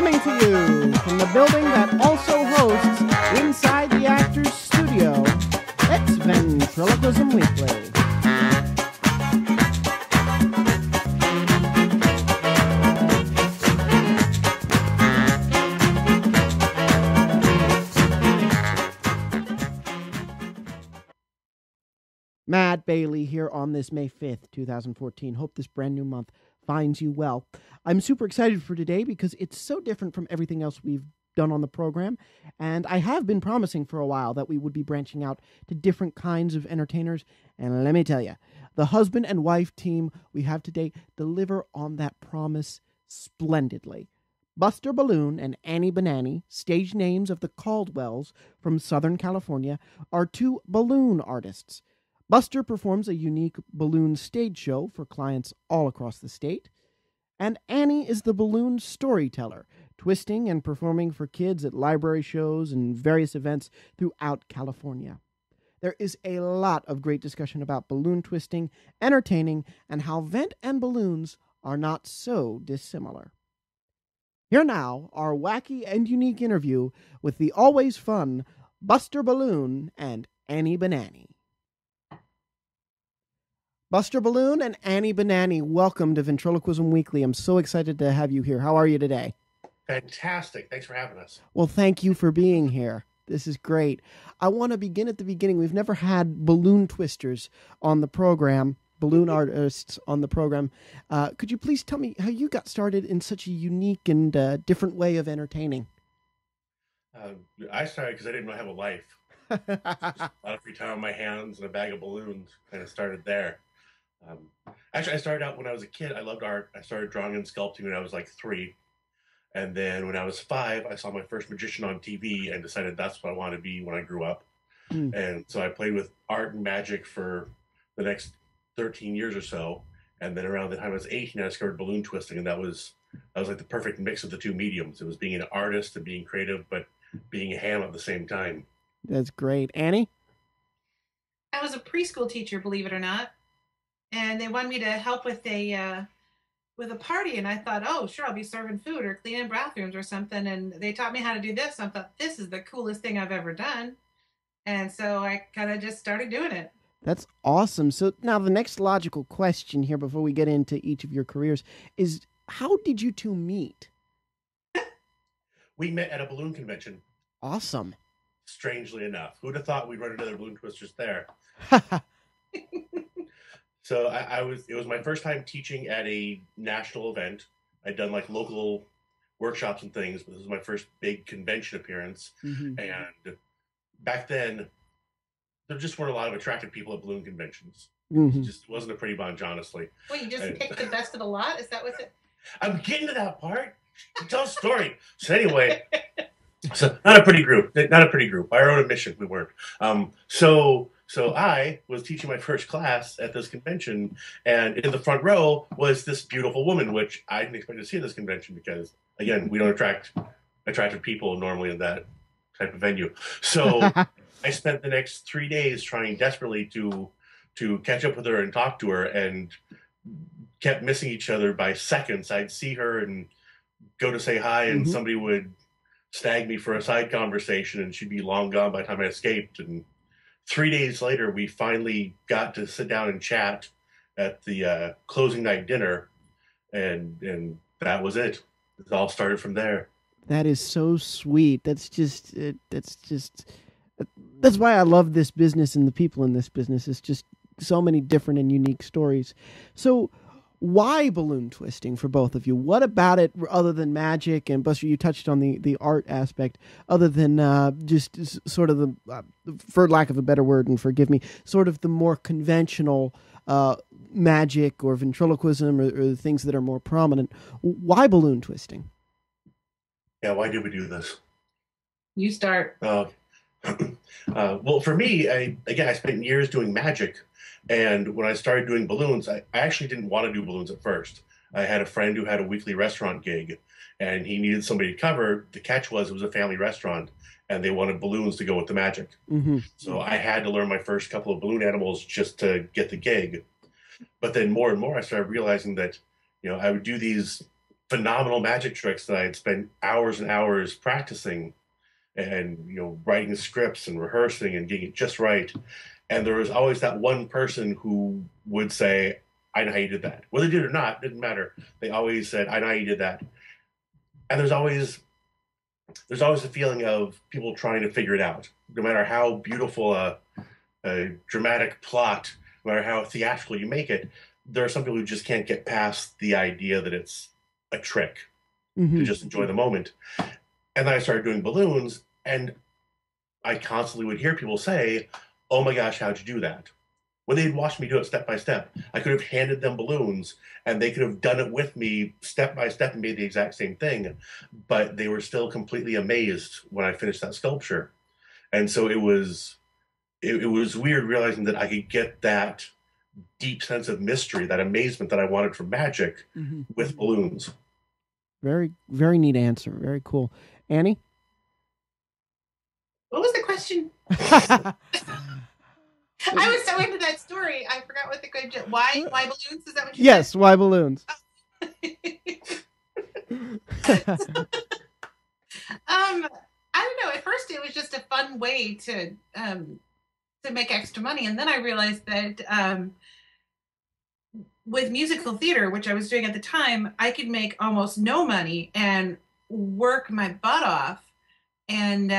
Coming to you from the building that also hosts Inside the Actors Studio, it's Ventriloquism Weekly. Matt Bailey here on this May 5th, 2014. Hope this brand new month finds you well. I'm super excited for today because it's so different from everything else we've done on the program. And I have been promising for a while that we would be branching out to different kinds of entertainers. And let me tell you, the husband and wife team we have today deliver on that promise splendidly. Buster Balloon and Annie Banannie, stage names of the Caldwells from Southern California, are two balloon artists. Buster performs a unique balloon stage show for clients all across the state. And Annie is the balloon storyteller, twisting and performing for kids at library shows and various events throughout California. There is a lot of great discussion about balloon twisting, entertaining, and how vent and balloons are not so dissimilar. Here now, our wacky and unique interview with the always fun Buster Balloon and Annie Banannie. Buster Balloon and Annie Banannie, welcome to Ventriloquism Weekly. I'm so excited to have you here. How are you today? Fantastic. Thanks for having us. Well, thank you for being here. This is great. I want to begin at the beginning. We've never had balloon twisters on the program, balloon artists on the program. Could you please tell me how you got started in such a unique and different way of entertaining? I started because I didn't have a life. Just a lot of free time on my hands and a bag of balloons. Kind of started there. Actually, I started out when I was a kid. I loved art. I started drawing and sculpting when I was like 3. And then when I was 5, I saw my first magician on TV and decided that's what I wanted to be when I grew up. And so I played with art and magic for the next 13 years or so. And then around the time I was 18, I discovered balloon twisting. And that was like the perfect mix of the two mediums. It was being an artist and being creative, but being a ham at the same time. That's great. Annie? I was a preschool teacher, believe it or not. And they wanted me to help with a party, and I thought, oh, sure, I'll be serving food or cleaning bathrooms or something. And they taught me how to do this. And I thought, this is the coolest thing I've ever done. And so I kind of just started doing it. That's awesome. So now the next logical question here before we get into each of your careers is, how did you two meet? We met at a balloon convention. Awesome. Strangely enough. Who'd have thought we'd run into other balloon twisters there? So it was my first time teaching at a national event. I'd done like local workshops and things, but this was my first big convention appearance. Mm-hmm. And back then, there just weren't a lot of attractive people at balloon conventions. Mm-hmm. It just wasn't a pretty bunch, honestly. Wait, you just picked the best of the lot? Is that what's it? I'm getting to that part. Tell a story. So anyway, so not a pretty group. By our own admission, we weren't. So I was teaching my first class at this convention, and in the front row was this beautiful woman, which I didn't expect to see at this convention because, again, we don't attract attractive people normally in that type of venue. So I spent the next 3 days trying desperately to catch up with her and talk to her, and kept missing each other by seconds. I'd see her and go to say hi, and somebody would snag me for a side conversation, and she'd be long gone by the time I escaped. And 3 days later, we finally got to sit down and chat at the closing night dinner, and that was it. It all started from there. That is so sweet. That's why I love this business and the people in this business. It's just so many different and unique stories. So why balloon twisting for both of you? What about it, other than magic? And Buster, you touched on the art aspect, other than just sort of the, for lack of a better word, and forgive me, sort of the more conventional magic or ventriloquism or the things that are more prominent. Why balloon twisting? Yeah, why did we do this? You start. Well, for me, I spent years doing magic. And when I started doing balloons, I actually didn't want to do balloons at first. I had a friend who had a weekly restaurant gig, and he needed somebody to cover. The catch was it was a family restaurant, and they wanted balloons to go with the magic. Mm-hmm. So I had to learn my first couple of balloon animals just to get the gig. But then more and more, I started realizing that, I would do these phenomenal magic tricks that I had spent hours and hours practicing and writing scripts and rehearsing and getting it just right. And there was always that one person who would say, I know how you did that. Whether they did it or not, didn't matter. They always said, I know how you did that. And there's always a feeling of people trying to figure it out. No matter how beautiful a dramatic plot, no matter how theatrical you make it, there are some people who just can't get past the idea that it's a trick, to just enjoy the moment. And then I started doing balloons, and I constantly would hear people say, oh my gosh, how'd you do that? When they'd watched me do it step by step, I could have handed them balloons and they could have done it with me step by step and made the exact same thing. But they were still completely amazed when I finished that sculpture. And so it was weird realizing that I could get that deep sense of mystery, that amazement that I wanted from magic with balloons. Very, very neat answer. Very cool. Annie? What was the question? I was so into that story, I forgot what the question. Why balloons? Is that what you said? Yes, why balloons? I don't know. At first, it was just a fun way to make extra money, and then I realized that with musical theater, which I was doing at the time, I could make almost no money and work my butt off, and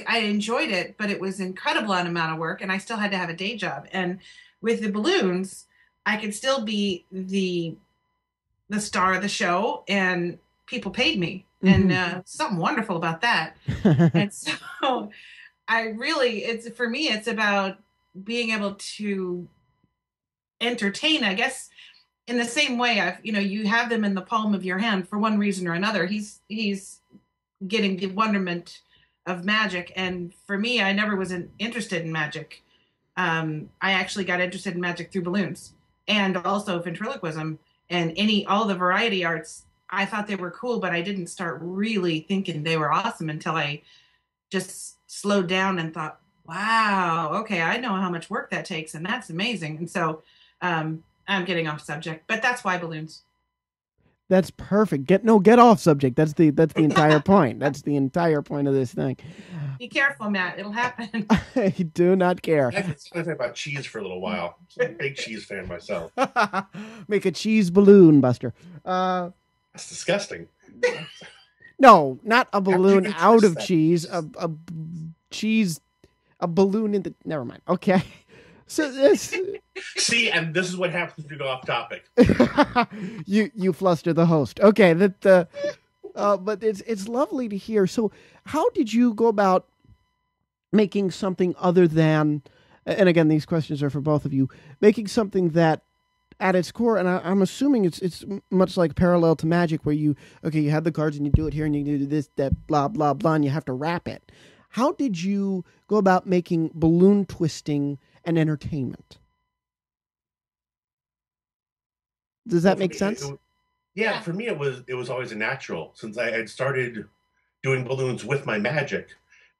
I enjoyed it, but it was an incredible amount of work, and I still had to have a day job. And with the balloons, I could still be the star of the show, and people paid me, and something wonderful about that. And so, for me, it's about being able to entertain, I guess, in the same way. You have them in the palm of your hand for one reason or another. He's getting the wonderment of magic, and for me, I never was interested in magic. I actually got interested in magic through balloons and also ventriloquism and all the variety arts. I thought they were cool, but I didn't start really thinking they were awesome until I just slowed down and thought, wow, okay, I know how much work that takes, and that's amazing. And so I'm getting off subject, but that's why balloons. That's perfect. Get off subject. That's the entire point. That's the entire point of this thing. Be careful, Matt. It'll happen. I do not care. I was talking about cheese for a little while. I'm a big cheese fan myself. Make a cheese balloon, Buster. That's disgusting. No, not a balloon out of cheese. A cheese, a balloon in the. Never mind. Okay. So this. See, and this is what happens if you go off topic. you fluster the host. Okay, but it's lovely to hear. So, how did you go about making something other than? And again, these questions are for both of you. Making something that, at its core, and I'm assuming it's much like parallel to magic, where you have the cards and you do it here and you do this, that, blah blah blah, and you have to wrap it. How did you go about making balloon twisting an entertainment? Does that make sense? Yeah, for me it was always a natural, since I had started doing balloons with my magic.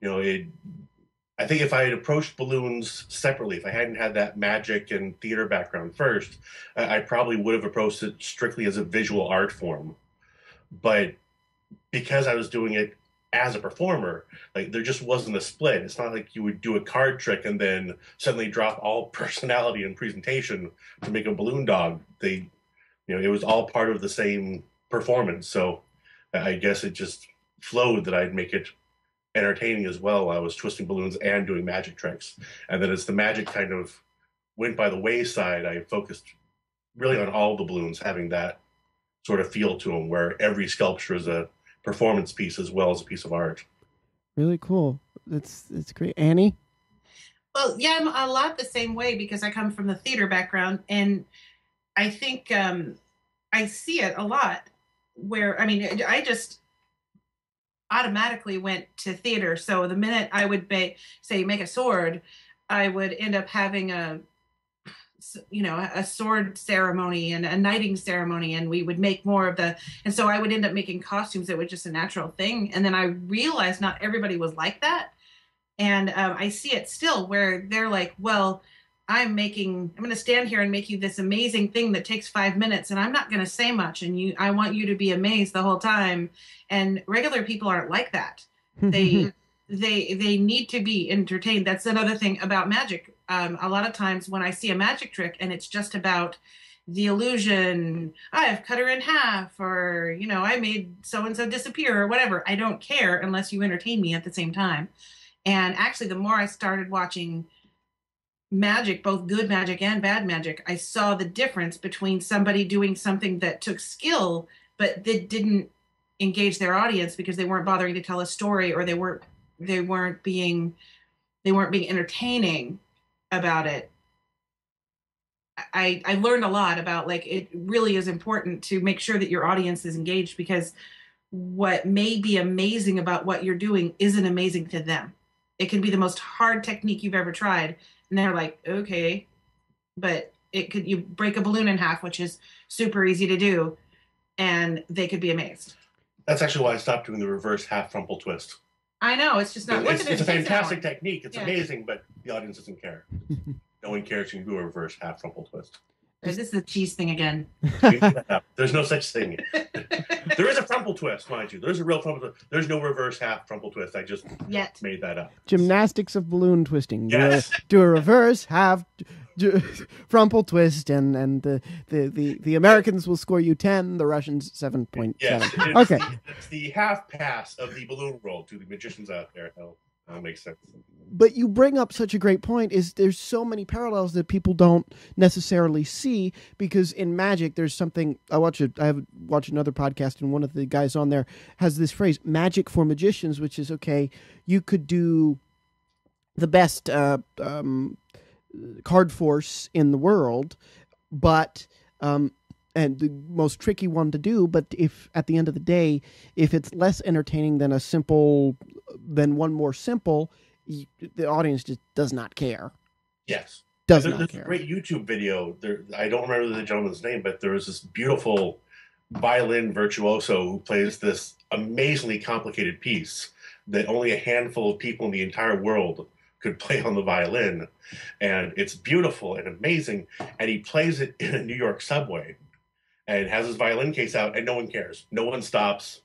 I think if I had approached balloons separately, if I hadn't had that magic and theater background first, I probably would have approached it strictly as a visual art form. But because I was doing it as a performer, there just wasn't a split. It's not like you would do a card trick and then suddenly drop all personality and presentation to make a balloon dog. It was all part of the same performance. So I guess it just flowed that I'd make it entertaining as well. I was twisting balloons and doing magic tricks. And then as the magic kind of went by the wayside, I focused really on all the balloons having that sort of feel to them, where every sculpture is a performance piece as well as a piece of art. Really cool. It's great. Annie? Well, yeah, I'm a lot the same way because I come from the theater background, and I think I see it a lot where, I just automatically went to theater. So the minute I would make a sword, I would end up having a sword ceremony and a knighting ceremony, and we would make more of and so I would end up making costumes that were just a natural thing. And then I realized not everybody was like that. And I see it still where they're like, well, I'm going to stand here and make you this amazing thing that takes 5 minutes, and I'm not going to say much, and I want you to be amazed the whole time. And regular people aren't like that. They need to be entertained. That's another thing about magic. A lot of times when I see a magic trick and it's just about the illusion, I've cut her in half, or, I made so-and-so disappear, or whatever. I don't care unless you entertain me at the same time. And actually, the more I started watching magic, both good magic and bad magic, I saw the difference between somebody doing something that took skill, but that didn't engage their audience because they weren't bothering to tell a story, or they weren't being entertaining about it. I learned a lot about, like, it really is important to make sure that your audience is engaged, because what may be amazing about what you're doing isn't amazing to them. It can be the most hard technique you've ever tried, and they're like, okay, but you break a balloon in half, which is super easy to do, and they could be amazed. That's actually why I stopped doing the reverse half frumple twist. I know, it's just not. It's a fantastic technique. It's amazing, but the audience doesn't care. No one cares you can do a reverse half frumple twist. This is a cheese thing again. There's no such thing. There is a frumple twist, mind you. There's a real frumple twist. There's no reverse half frumple twist. I just made that up. Gymnastics of balloon twisting. Yes. Do a reverse half frumple twist, and the Americans will score you 10, the Russians 7.7. Yes. Okay. It's the half pass of the balloon roll to the magicians out there. That makes sense. But you bring up such a great point, is there's so many parallels that people don't necessarily see, because in magic there's something, I have watched another podcast, and one of the guys on there has this phrase, magic for magicians, which is, okay, you could do the best card force in the world, but and the most tricky one to do, but if at the end of the day, if it's less entertaining than one more simple, the audience just does not care. Yes. There's a great YouTube video. I don't remember the gentleman's name, but there was this beautiful violin virtuoso who plays this amazingly complicated piece that only a handful of people in the entire world could play on the violin. And it's beautiful and amazing. And he plays it in a New York subway and has his violin case out, and no one cares. No one stops.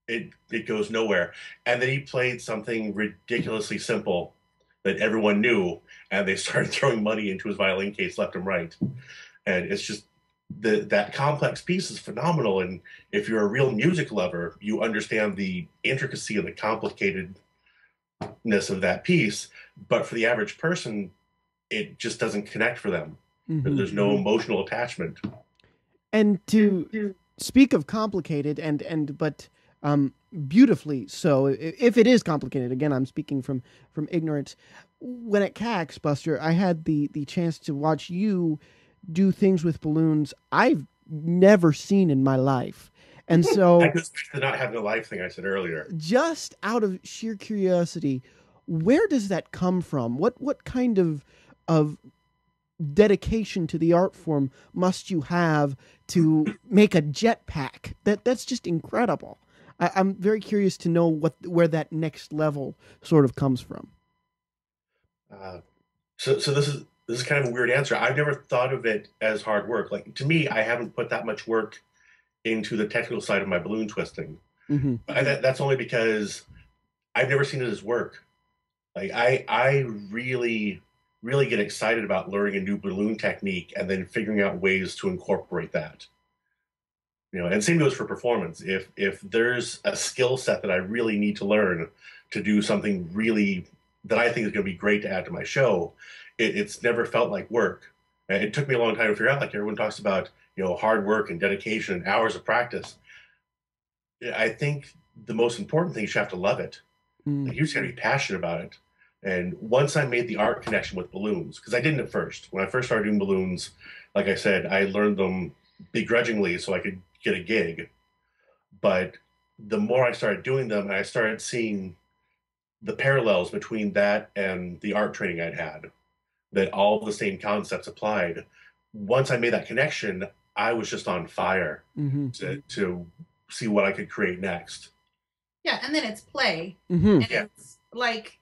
It goes nowhere. And then he played something ridiculously simple that everyone knew, and they started throwing money into his violin case left and right. And it's just that complex piece is phenomenal. And if you're a real music lover, you understand the intricacy and the complicatedness of that piece. But for the average person, it just doesn't connect for them. Mm-hmm. There's no emotional attachment. And to speak of complicated but beautifully so, if it is complicated, again, I'm speaking from ignorance. When at CAX, Buster, I had the chance to watch you do things with balloons I've never seen in my life. And so I just the not having a life thing I said earlier. Just out of sheer curiosity, where does that come from? What kind of dedication to the art form must you have to make a jetpack? That's just incredible. I'm very curious to know where that next level sort of comes from. So this is kind of a weird answer. I've never thought of it as hard work. Like, to me, I haven't put that much work into the technical side of my balloon twisting. Mm-hmm. That's only because I've never seen it as work. Like, I really get excited about learning a new balloon technique and then figuring out ways to incorporate that. And same goes for performance. If there's a skill set that I really need to learn to do something really that I think is going to be great to add to my show, it's never felt like work. And it took me a long time to figure out, like everyone talks about, hard work and dedication and hours of practice. I think the most important thing is you have to love it. Like, you just got to be passionate about it. And once I made the art connection with balloons, because I didn't at first. When I first started doing balloons, like I said, I learned them begrudgingly so I could get a gig. But the more I started doing them, and I started seeing the parallels between that and the art training I'd had, that all the same concepts applied. Once I made that connection, I was just on fire to see what I could create next. Yeah, and then it's play. Mm-hmm. And it's like,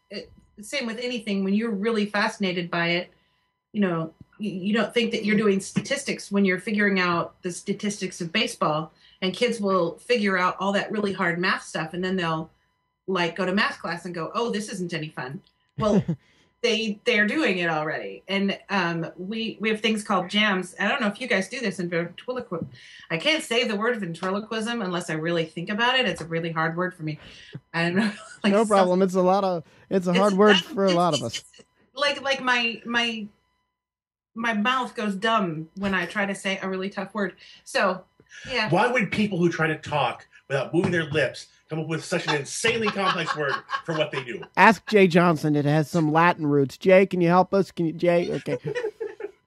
same with anything. When you're really fascinated by it, you don't think that you're doing statistics when you're figuring out the statistics of baseball. And kids will figure out all that really hard math stuff, and then they'll like go to math class and go, "Oh, this isn't any fun." Well, they're doing it already, and we have things called jams. I don't know if you guys do this in ventriloquism. I can't say the word ventriloquism unless I really think about it. It's a really hard word for me. I don't know. Like, no problem. It's a hard word for a lot of us. Like my mouth goes dumb when I try to say a really tough word. So yeah. Why would people who try to talk without moving their lips come up with such an insanely complex word for what they do? Ask Jay Johnson. It has some Latin roots. Jay, can you help us? Jay? Okay.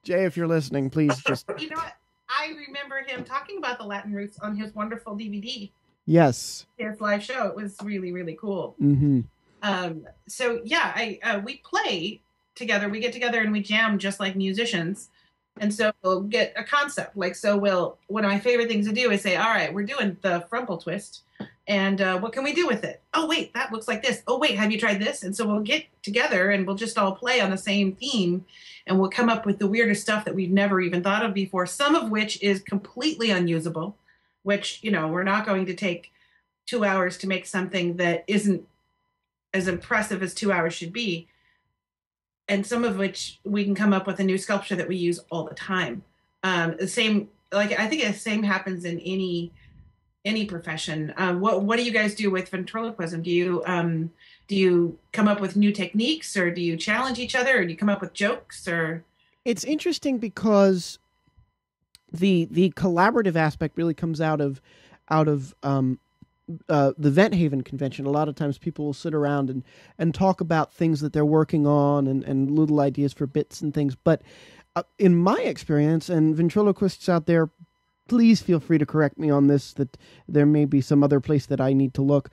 Jay, if you're listening, please just... You know what? I remember him talking about the Latin roots on his wonderful DVD. Yes. His live show. It was really, really cool. Mm-hmm. So yeah, we play together. We get together and we jam just like musicians. And so we'll get a concept. One of my favorite things to do is say, all right, we're doing the frumple twist. And what can we do with it? Oh, wait, that looks like this. Oh, wait, have you tried this? And so we'll get together and we'll just all play on the same theme. And we'll come up with the weirdest stuff that we've never even thought of before, some of which is completely unusable, which, we're not going to take 2 hours to make something that isn't as impressive as 2 hours should be. And some of which we can come up with a new sculpture that we use all the time. The same, I think the same happens in any profession. What do you guys do with ventriloquism? Do you come up with new techniques, or do you challenge each other, or do you come up with jokes? Or it's interesting because the collaborative aspect really comes out of the Vent Haven convention. A lot of times people will sit around and talk about things that they're working on and little ideas for bits and things. But in my experience, and ventriloquists out there, please feel free to correct me on this, that there may be some other place that I need to look.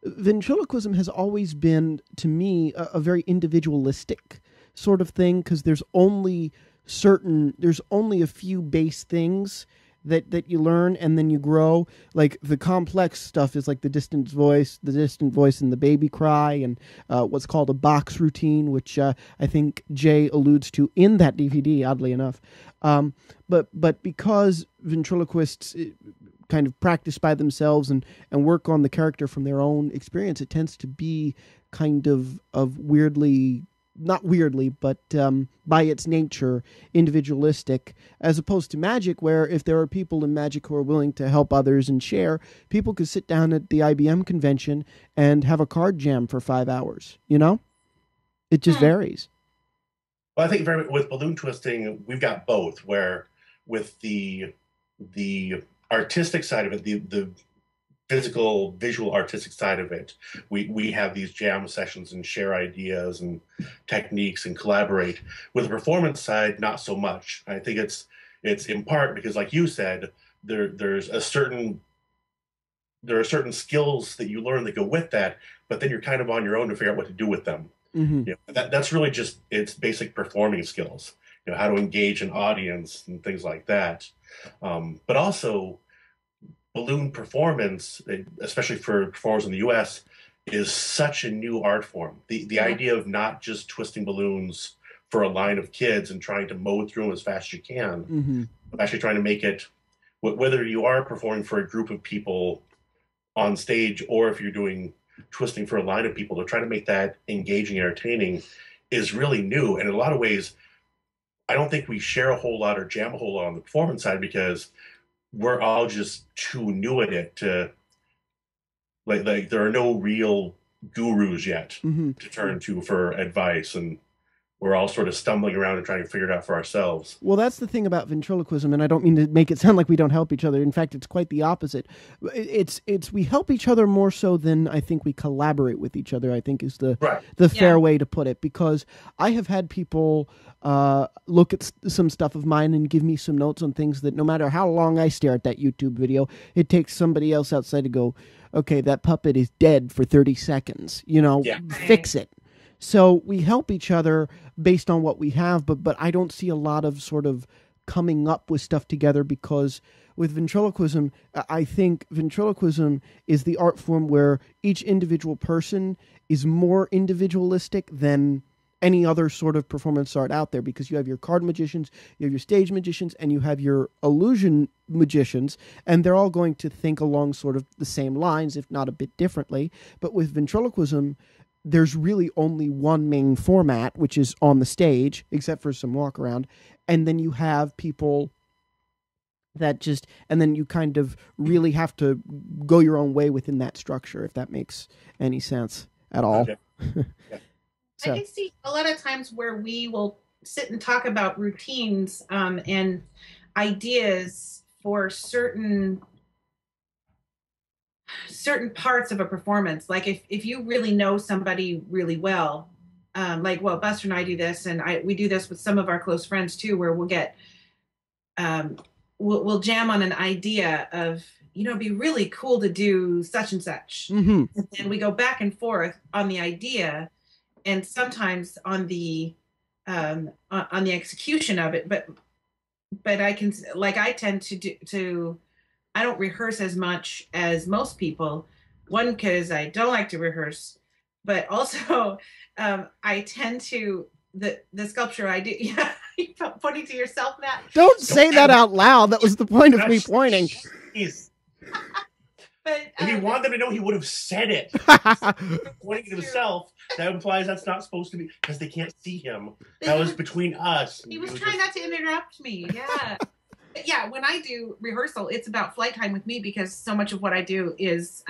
Ventriloquism has always been, to me, a very individualistic sort of thing, because there's only a few base things that you learn, and then you grow. Like the complex stuff is like the distant voice and the baby cry, and what's called a box routine, which I think Jay alludes to in that DVD, oddly enough. But because ventriloquists kind of practice by themselves and work on the character from their own experience, it tends to be kind of weirdly, not weirdly, but by its nature, individualistic, as opposed to magic, where if there are people in magic who are willing to help others and share, people could sit down at the IBM convention and have a card jam for 5 hours. It just varies. Well, I think with balloon twisting, we've got both, where with the artistic side of it, the physical, visual, artistic side of it, we have these jam sessions and share ideas and techniques and collaborate. With the performance side, not so much. I think it's in part because, like you said, there are certain skills that you learn that go with that, but then you're kind of on your own to figure out what to do with them. Mm-hmm. That's really just its basic performing skills. How to engage an audience and things like that. But also, balloon performance, especially for performers in the U.S., is such a new art form. The idea of not just twisting balloons for a line of kids and trying to mow through them as fast as you can, mm-hmm. but actually trying to make it, whether you are performing for a group of people on stage or if you're doing twisting for a line of people, to try to make that engaging and entertaining is really new. And in a lot of ways, I don't think we share a whole lot or jam a whole lot on the performance side, because we're all just too new at it to like there are no real gurus yet mm-hmm. to turn to for advice, and we're all sort of stumbling around and trying to figure it out for ourselves. Well, that's the thing about ventriloquism, and I don't mean to make it sound like we don't help each other. In fact, it's quite the opposite. It's we help each other more so than I think we collaborate with each other, I think is the fair way to put it, because I have had people look at some stuff of mine and give me some notes on things that no matter how long I stare at that YouTube video, it takes somebody else outside to go, okay, that puppet is dead for 30 seconds, fix it. So we help each other based on what we have, but I don't see a lot of sort of coming up with stuff together, because with ventriloquism, I think ventriloquism is the art form where each individual person is more individualistic than any other sort of performance art out there, because you have your card magicians, you have your stage magicians, and you have your illusion magicians, and they're all going to think along sort of the same lines, if not a bit differently. But with ventriloquism, there's really only one main format, which is on the stage, except for some walk around. And then you have people that just, and then you kind of really have to go your own way within that structure, if that makes any sense at all. Okay. Yeah. So, I can see a lot of times where we will sit and talk about routines and ideas for certain parts of a performance. Like if you really know somebody really well, like, well, Buster and I do this, and we do this with some of our close friends too, where we'll get we'll jam on an idea of, it'd be really cool to do such and such, mm-hmm. and we go back and forth on the idea, and sometimes on the execution of it. But I tend to I don't rehearse as much as most people. One, because I don't like to rehearse, but also I tend to the sculpture I do. Yeah, you pointing to yourself, Matt. Don't say that out loud. That was the point of me pointing. But if he wanted them to know, he would have said it. Pointing to himself, that implies that's not supposed to be, because they can't see him. That was between us. He was trying not to interrupt me. Yeah. But yeah, when I do rehearsal, it's about flight time with me, because so much of what I do is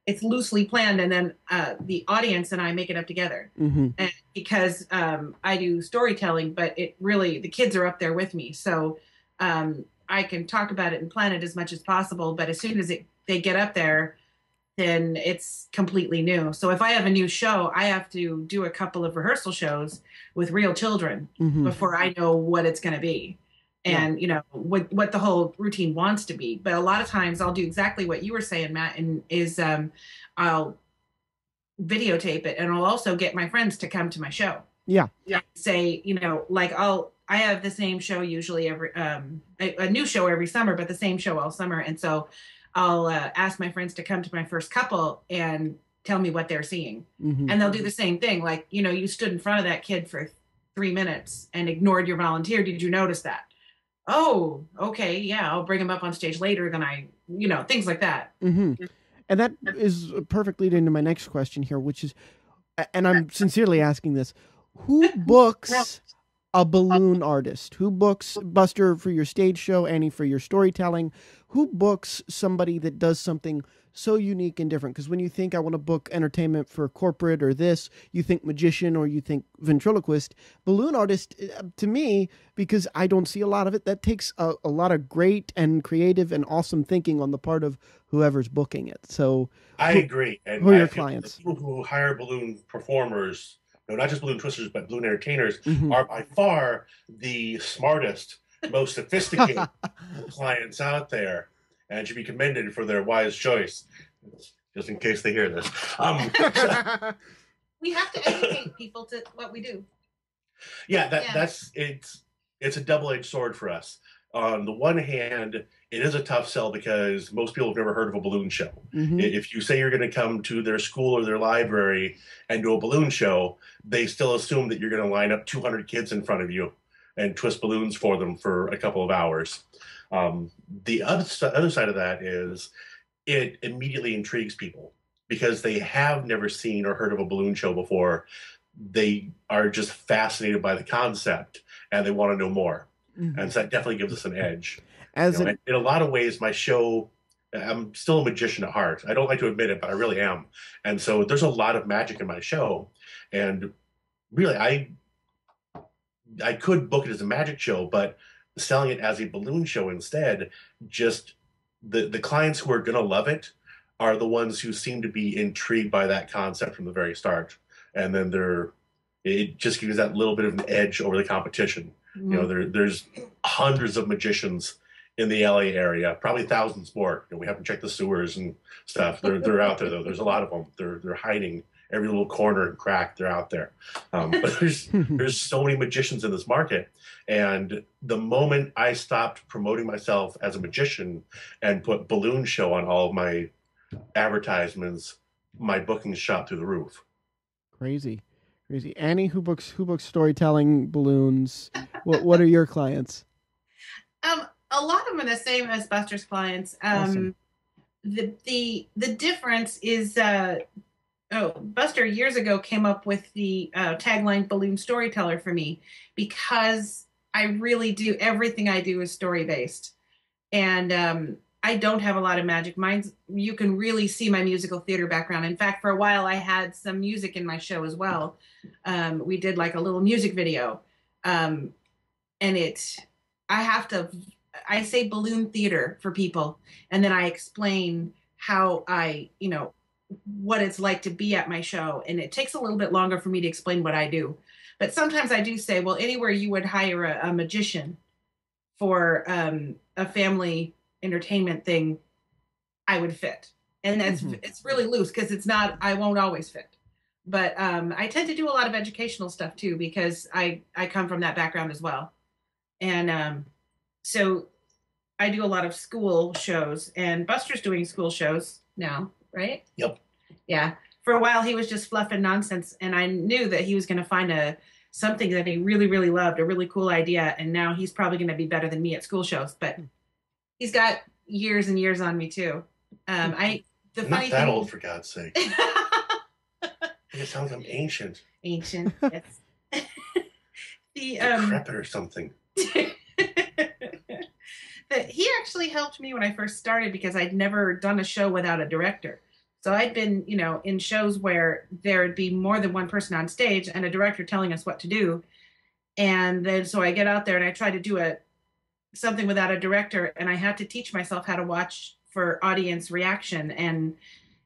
it's loosely planned, and then the audience and I make it up together. Mm-hmm. And because I do storytelling, but it really, the kids are up there with me, so I can talk about it and plan it as much as possible. But as soon as they get up there, then it's completely new. So if I have a new show, I have to do a couple of rehearsal shows with real children Mm-hmm. before I know what it's going to be. And, what the whole routine wants to be. But a lot of times I'll do exactly what you were saying, Matt, and I'll videotape it, and I'll also get my friends to come to my show. Yeah. Say, like I have the same show usually every, a new show every summer, but the same show all summer. And so I'll ask my friends to come to my first couple and tell me what they're seeing. Mm-hmm. And they'll do the same thing. Like, you stood in front of that kid for 3 minutes and ignored your volunteer. Did you notice that? Oh, okay. Yeah. I'll bring him up on stage later than things like that. Mm-hmm. And that is a perfect lead into my next question here, which is, and I'm sincerely asking this, who books a balloon artist? Who books, Buster, for your stage show, Annie, for your storytelling? Who books somebody that does something so unique and different? Because when you think I want to book entertainment for corporate or this, you think magician or you think ventriloquist. Balloon artist, to me, because I don't see a lot of it, that takes a lot of great and creative and awesome thinking on the part of whoever's booking it. So I agree. And who are your clients? The people who hire balloon performers, not just balloon twisters, but balloon entertainers, Mm-hmm. are by far the smartest, most sophisticated clients out there, and should be commended for their wise choice. Just in case they hear this, We have to educate people to what we do. Yeah, that's it's a double-edged sword for us. On the one hand, it is a tough sell because most people have never heard of a balloon show. Mm-hmm. If you say you're going to come to their school or their library and do a balloon show, they still assume that you're going to line up 200 kids in front of you and twist balloons for them for a couple of hours. The other side of that is it immediately intrigues people because they have never seen or heard of a balloon show before. They are just fascinated by the concept and they want to know more. Mm-hmm. And so that definitely gives us an edge. As in a lot of ways, my show, I'm still a magician at heart. I don't like to admit it, but I really am. And so there's a lot of magic in my show. And really, I could book it as a magic show, but selling it as a balloon show instead, just the clients who are going to love it are the ones who seem to be intrigued by that concept from the very start. And then it just gives that little bit of an edge over the competition. Mm-hmm. There's hundreds of magicians in the LA area, probably thousands more. We haven't checked the sewers and stuff. They're out there though. There's a lot of them. They're hiding every little corner and crack, they're out there. But there's so many magicians in this market. And the moment I stopped promoting myself as a magician and put balloon show on all of my advertisements, my bookings shot through the roof. Crazy. Annie, who books storytelling, balloons? What are your clients? A lot of them are the same as Buster's clients. Awesome. The difference is Buster years ago came up with the tagline balloon storyteller for me, because I really do everything I do is story based, and I don't have a lot of magic. Mine's, you can really see my musical theater background. In fact, for a while I had some music in my show as well. We did like a little music video, and I say balloon theater for people, and then I explain how what it's like to be at my show. And it takes a little bit longer for me to explain what I do. But sometimes I do say, well, anywhere you would hire a magician for a family entertainment thing, I would fit. And it's really loose, because I won't always fit. But I tend to do a lot of educational stuff too, because I come from that background as well. And so I do a lot of school shows, and Buster's doing school shows now, right? Yep. Yeah. For a while, he was just fluff and nonsense, and I knew that he was going to find something that he really, really loved, a really cool idea, and now he's probably going to be better than me at school shows. But he's got years and years on me too. I'm not that old, for God's sake. It sounds like I'm ancient. Ancient, yes. Decrepit or something. But he actually helped me when I first started, because I'd never done a show without a director. So I'd been, in shows where there'd be more than one person on stage and a director telling us what to do. And then so I get out there and I try to do something without a director, and I had to teach myself how to watch for audience reaction,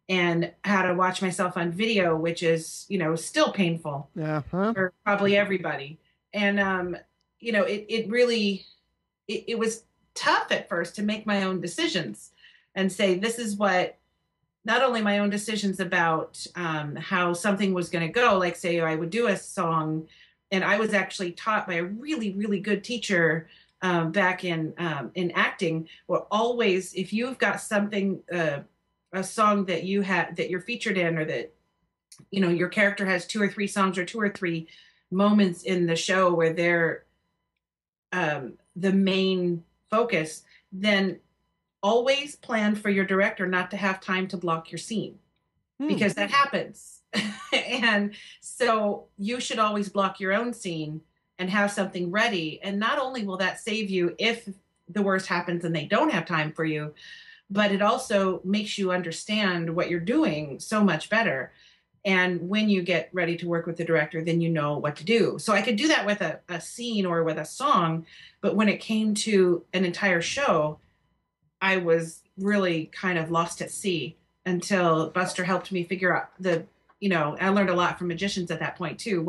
and how to watch myself on video, which is, still painful for probably everybody. And it really was tough at first to make my own decisions and say, this is what, not only my own decisions about how something was going to go, like say I would do a song, and I was actually taught by a really, really good teacher back in acting, where always, if you've got something, a song that you're featured in, or that, your character has 2 or 3 songs or 2 or 3 moments in the show where they're the main focus, then always plan for your director not to have time to block your scene, because that happens. And so you should always block your own scene and have something ready. And not only will that save you if the worst happens and they don't have time for you, but it also makes you understand what you're doing so much better. And when you get ready to work with the director, then you know what to do. So I could do that with a scene or with a song, but when it came to an entire show, I was really kind of lost at sea, until Buster helped me figure out I learned a lot from magicians at that point too.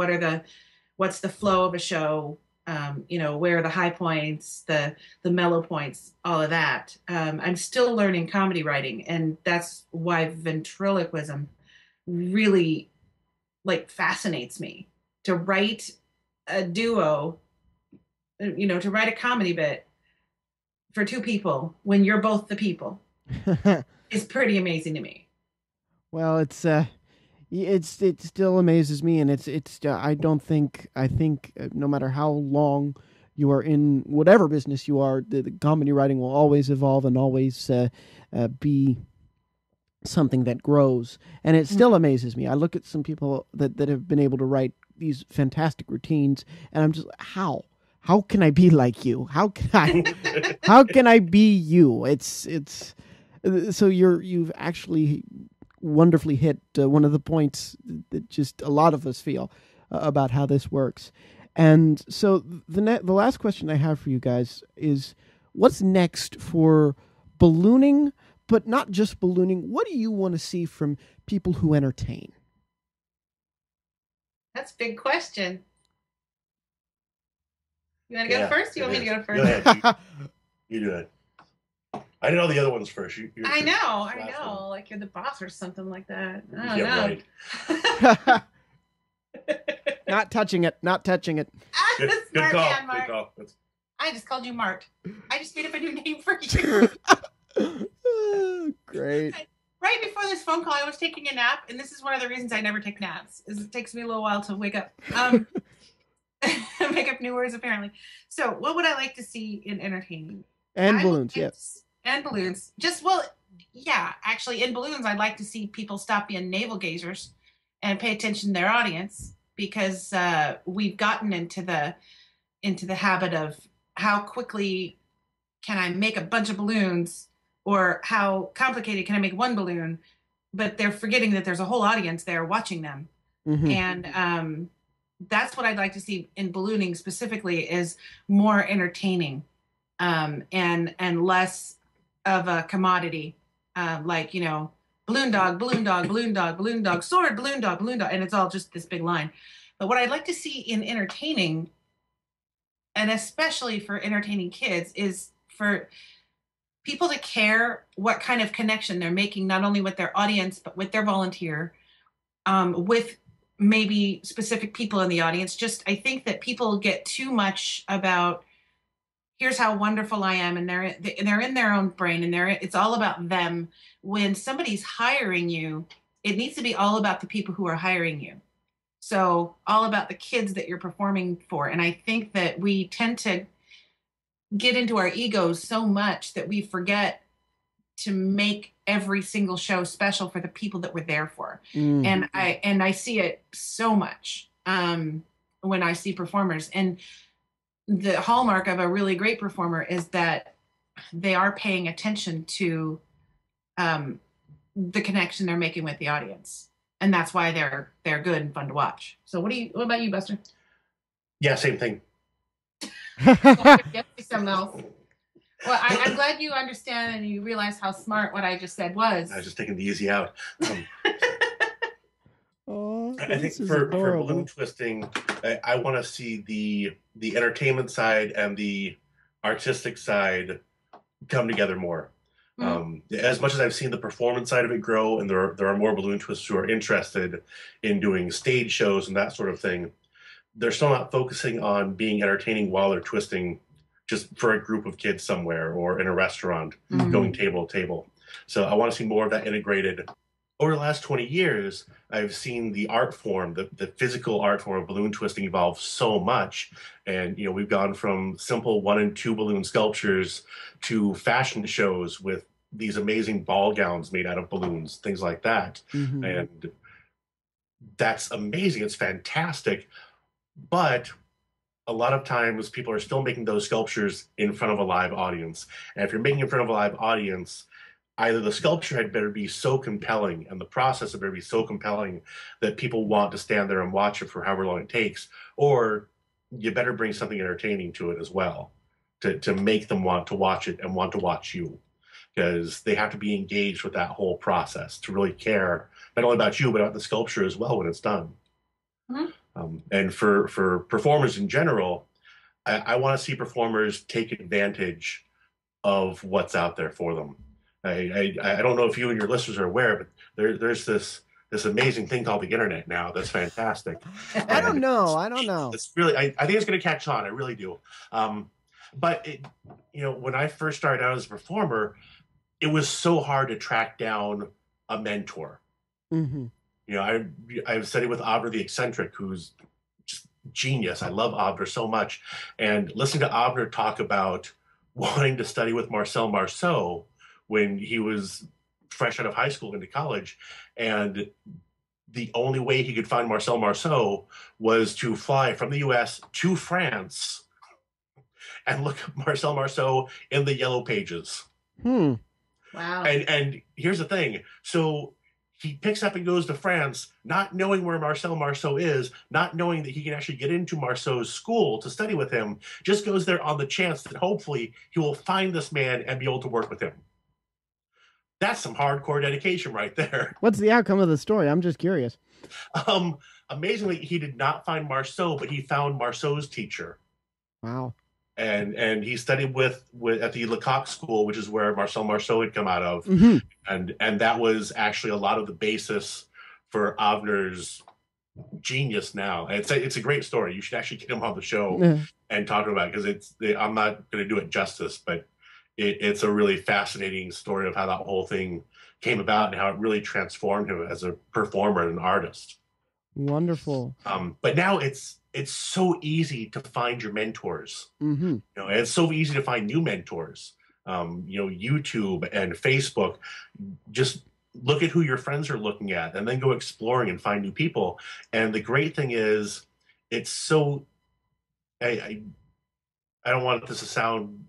What's the flow of a show? Where are the high points, the mellow points, all of that. I'm still learning comedy writing, and that's why ventriloquism really fascinates me, to write a duo, to write a comedy bit for 2 people when you're both the people is pretty amazing to me. Well, it still amazes me, and I think no matter how long you are in whatever business you are, the comedy writing will always evolve and always be something that grows. And it still amazes me. I look at some people that have been able to write these fantastic routines, and I'm just, how can I be like you? How can I be you? It's so you've actually wonderfully hit one of the points that just a lot of us feel about how this works. And so the last question I have for you guys is, what's next for ballooning? But not just ballooning. What do you want to see from people who entertain? That's a big question. You want to go first? You want me to go first? Go ahead. You do it. I did all the other ones first. I know. Like you're the boss or something like that. I don't know. Right. Not touching it. Not touching it. Good call. Good call. I just called you Mart. I just made up a new name for you. Great. Right before this phone call, I was taking a nap, and this is one of the reasons I never take naps. Is it takes me a little while to wake up. Make up new words apparently. So, what would I like to see in entertaining? And balloons, yes. And balloons. Actually, in balloons, I'd like to see people stop being navel gazers and pay attention to their audience, because we've gotten into the habit of how quickly can I make a bunch of balloons, or how complicated can I make one balloon, but they're forgetting that there's a whole audience there watching them. Mm-hmm. And that's what I'd like to see in ballooning specifically, is more entertaining and less of a commodity, like, balloon dog, balloon dog, balloon dog, balloon dog, sword, balloon dog, and it's all just this big line. But what I'd like to see in entertaining, and especially for entertaining kids, is for people to care what kind of connection they're making, not only with their audience, but with their volunteer, with maybe specific people in the audience. I think that people get too much about, here's how wonderful I am, and they're in their own brain, and it's all about them. When somebody's hiring you, it needs to be all about the people who are hiring you. So all about the kids that you're performing for. And I think that we tend to get into our egos so much that we forget to make every single show special for the people that we're there for. Mm-hmm. And I see it so much when I see performers. And the hallmark of a really great performer is that they are paying attention to the connection they're making with the audience. And that's why they're good and fun to watch. So what about you, Buster? Yeah, same thing. Something else. Well, I'm glad you understand and you realize how smart what I just said was. I was just taking the easy out. I think for balloon twisting, I want to see the entertainment side and the artistic side come together more. As much as I've seen the performance side of it grow, and there are more balloon twisters who are interested in doing stage shows and that sort of thing, they're still not focusing on being entertaining while they're twisting just for a group of kids somewhere or in a restaurant, going table to table. So I want to see more of that integrated. Over the last 20 years, I've seen the art form, the physical art form of balloon twisting evolve so much. And, we've gone from simple 1 and 2 balloon sculptures to fashion shows with these amazing ball gowns made out of balloons, things like that. Mm-hmm. And that's amazing. It's fantastic. But a lot of times people are still making those sculptures in front of a live audience. And if you're making it in front of a live audience, either the sculpture had better be so compelling and the process had better be so compelling that people want to stand there and watch it for however long it takes, or you better bring something entertaining to it as well to make them want to watch it and want to watch you, because they have to be engaged with that whole process to really care not only about you but about the sculpture as well when it's done. Mm-hmm. And for performers in general, I want to see performers take advantage of what's out there for them. I don't know if you and your listeners are aware, but there's this amazing thing called the internet now that's fantastic. I don't know. It's really, I think it's going to catch on. I really do. But when I first started out as a performer, it was so hard to track down a mentor. Mm-hmm. I've studied with Abner the Eccentric, who's just genius. I love Abner so much. And listening to Abner talk about wanting to study with Marcel Marceau when he was fresh out of high school into college, and the only way he could find Marcel Marceau was to fly from the U.S. to France and look up Marcel Marceau in the Yellow Pages. Wow. And here's the thing. So he picks up and goes to France, not knowing where Marcel Marceau is, not knowing that he can actually get into Marceau's school to study with him, just goes there on the chance that hopefully he will find this man and be able to work with him. That's some hardcore dedication right there. What's the outcome of the story? I'm just curious. Amazingly, he did not find Marceau, but he found Marceau's teacher. Wow. and he studied with at the Lecoq School, which is where Marcel Marceau had come out of, Mm-hmm. and that was actually a lot of the basis for Avner's genius. Now, and it's a great story. You should actually get him on the show Yeah. and talk about it, because I'm not going to do it justice, but it's a really fascinating story of how that whole thing came about and how it really transformed him as a performer and an artist. Wonderful. But now it's so easy to find your mentors. Mm-hmm. You know, and it's so easy to find new mentors. You know, YouTube and Facebook. Just look at who your friends are looking at, and then go exploring and find new people. And the great thing is, it's so. I don't want this to sound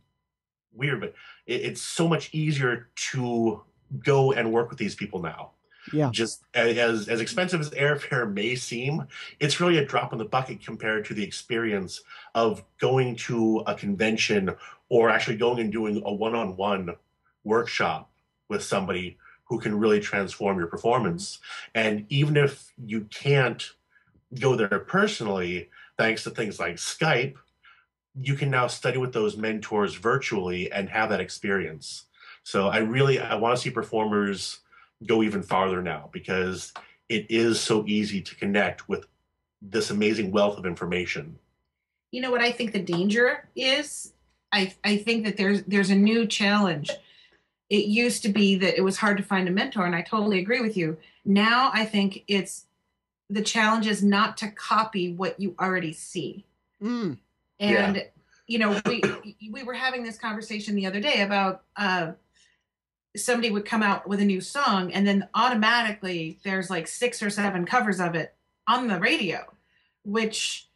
weird, but it's so much easier to go and work with these people now. Yeah. Just as expensive as airfare may seem, it's really a drop in the bucket compared to the experience of going to a convention, or actually going and doing a one-on-one workshop with somebody who can really transform your performance. And even if you can't go there personally, thanks to things like Skype, you can now study with those mentors virtually and have that experience. So I want to see performers go even farther now, because it is so easy to connect with this amazing wealth of information. You know what I think the danger is? I think that there's a new challenge. It used to be that it was hard to find a mentor, and I totally agree with you. Now I think the challenge is not to copy what you already see. Mm. And you know, we were having this conversation the other day about somebody would come out with a new song, and then automatically there's like 6 or 7 covers of it on the radio, which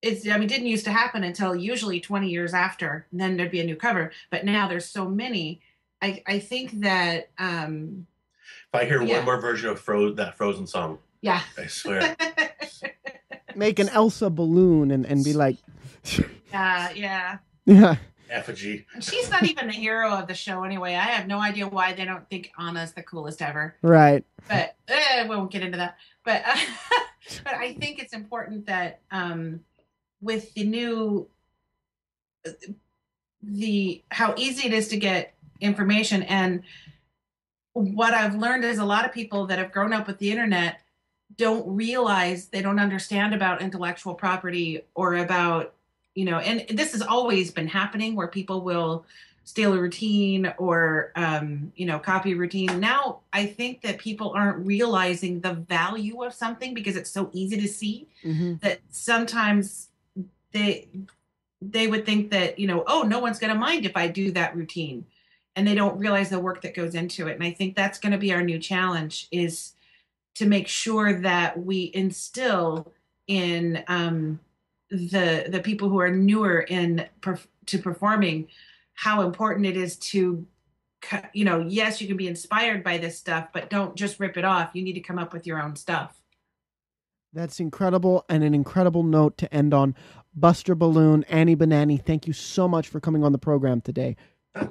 didn't used to happen until usually 20 years after, and then there'd be a new cover. But now there's so many. I think that if I hear one more version of that Frozen song, yeah, I swear. Make an Elsa balloon and be like, yeah. Effigy. And she's not even the hero of the show anyway. I have no idea why they don't think Anna's the coolest ever. Right. But we won't get into that. But but I think it's important that with how easy it is to get information, and what I've learned is a lot of people that have grown up with the internet don't realize, they don't understand about intellectual property, or about, you know, and this has always been happening, where people will steal a routine or, you know, copy a routine. Now, I think that people aren't realizing the value of something because it's so easy to see, that sometimes they would think that, you know, oh, no one's going to mind if I do that routine. And they don't realize the work that goes into it. And I think that's going to be our new challenge, is to make sure that we instill in the people who are newer to performing, how important it is to, you know, yes, you can be inspired by this stuff, but don't just rip it off. You need to come up with your own stuff. That's incredible, and an incredible note to end on. Buster Balloon, Annie Banannie, thank you so much for coming on the program today.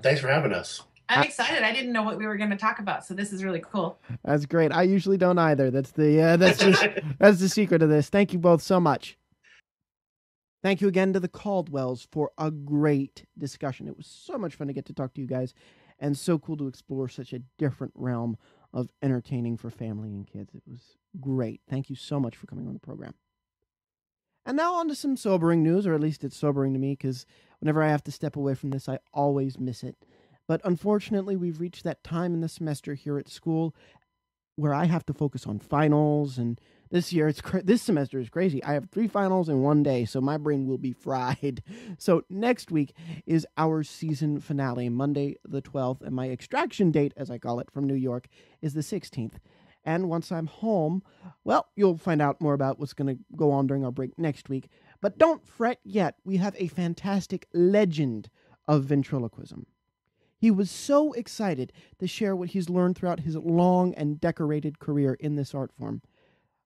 Thanks for having us. I'm excited. I didn't know what we were going to talk about, so this is really cool. That's great. I usually don't either. That's the secret of this. Thank you both so much. Thank you again to the Caldwells for a great discussion. It was so much fun to get to talk to you guys, and so cool to explore such a different realm of entertaining for family and kids. It was great. Thank you so much for coming on the program. And now on to some sobering news, or at least it's sobering to me, because whenever I have to step away from this, I always miss it. But unfortunately, we've reached that time in the semester here at school where I have to focus on finals, and this semester is crazy. I have 3 finals in one day, so my brain will be fried. So next week is our season finale, Monday the 12th, and my extraction date, as I call it, from New York is the 16th. And once I'm home, well, you'll find out more about what's going to go on during our break next week. But don't fret yet. We have a fantastic legend of ventriloquism. He was so excited to share what he's learned throughout his long and decorated career in this art form.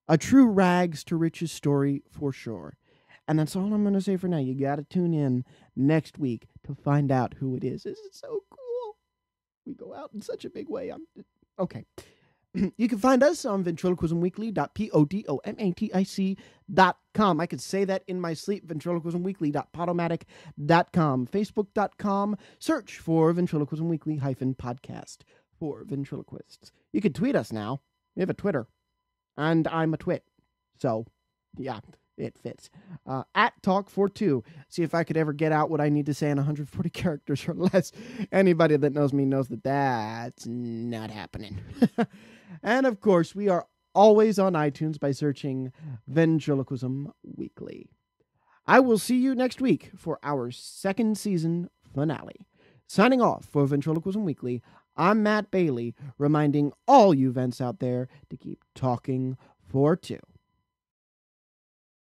A true rags to riches story for sure. And that's all I'm going to say for now. You got to tune in next week to find out who it is. This is so cool. We go out in such a big way. Okay. You can find us on ventriloquismweekly.podomatic.com. I could say that in my sleep, ventriloquismweekly.podomatic.com. Facebook.com, search for Ventriloquism Weekly -podcast for ventriloquists. You can tweet us now. We have a Twitter, and I'm a twit. So, yeah, it fits. At Talk42. See if I could ever get out what I need to say in 140 characters or less. Anybody that knows me knows that that's not happening. And, of course, we are always on iTunes by searching Ventriloquism Weekly. I will see you next week for our second season finale. Signing off for Ventriloquism Weekly, I'm Matt Bailey, reminding all you vents out there to keep talking for two.